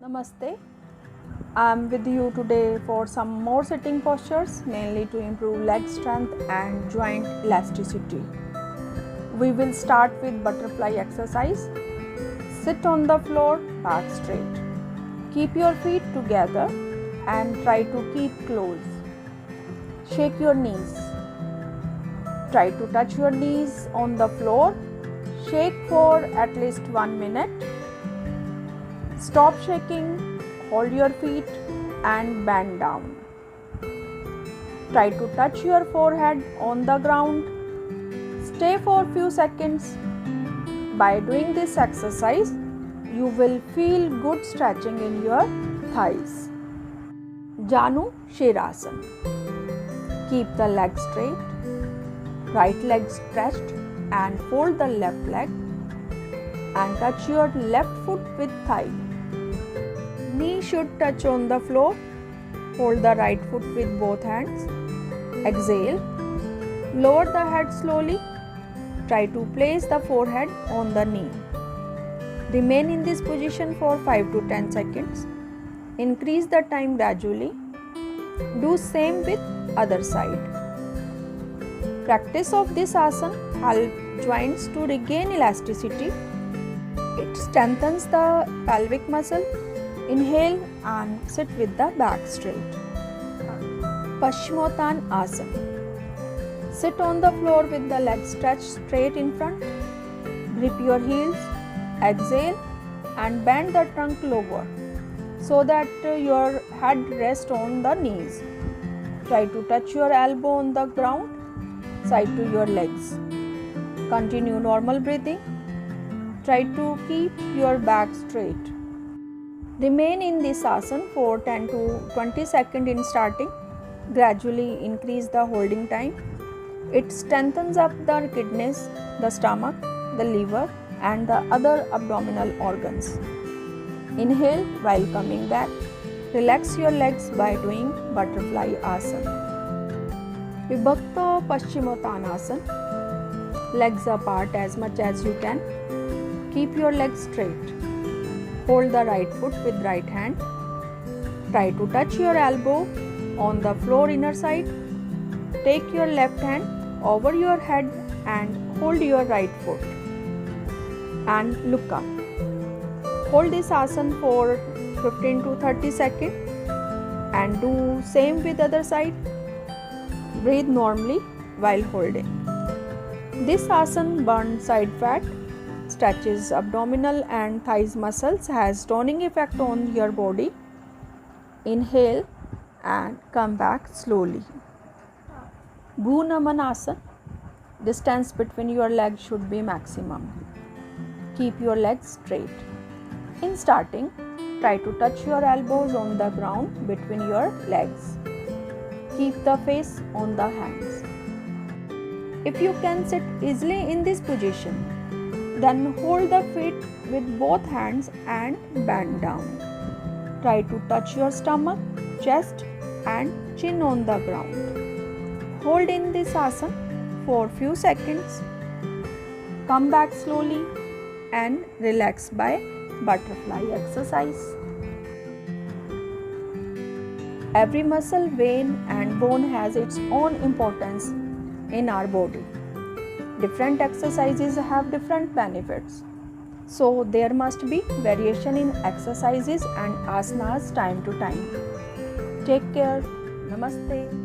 Namaste. I am with you today for some more sitting postures, mainly to improve leg strength and joint elasticity. We will start with butterfly exercise. Sit on the floor, back straight. Keep your feet together and try to keep close. Shake your knees. Try to touch your knees on the floor. Shake for at least 1 minute. Stop shaking, hold your feet and bend down. Try to touch your forehead on the ground. Stay for a few seconds. By doing this exercise, you will feel good stretching in your thighs. Janu Shirasana. Keep the legs straight, right leg stretched and fold the left leg and touch your left foot with thigh. Knee should touch on the floor. Hold the right foot with both hands. Exhale. Lower the head slowly. Try to place the forehead on the knee. Remain in this position for 5 to 10 seconds. Increase the time gradually. Do same with other side. Practice of this asana helps joints to regain elasticity. It strengthens the pelvic muscle. Inhale and sit with the back straight. Paschimottanasana Asana. Sit on the floor with the legs stretched straight in front. Grip your heels. Exhale and bend the trunk lower so that your head rests on the knees. Try to touch your elbow on the ground, side to your legs. Continue normal breathing. Try to keep your back straight. Remain in this asana for 10 to 20 seconds in starting. Gradually increase the holding time. It strengthens up the kidneys, the stomach, the liver and the other abdominal organs. Inhale while coming back. Relax your legs by doing butterfly asana. Vibhakta Paschimottanasana. Legs apart as much as you can. Keep your legs straight. Hold the right foot with right hand. Try to touch your elbow on the floor inner side. Take your left hand over your head and hold your right foot. And look up. Hold this asana for 15 to 30 seconds and do same with other side. Breathe normally while holding. This asana burns side fat, stretches abdominal and thighs muscles, has toning effect on your body. Inhale and come back slowly. Bhunamanasana. Distance between your legs should be maximum. Keep your legs straight. In starting, try to touch your elbows on the ground between your legs. Keep the face on the hands. If you can sit easily in this position, then hold the feet with both hands and bend down. Try to touch your stomach, chest and chin on the ground. Hold in this asana for few seconds. Come back slowly and relax by butterfly exercise. Every muscle, vein and bone has its own importance in our body. Different exercises have different benefits. So there must be variation in exercises and asanas time to time. Take care. Namaste.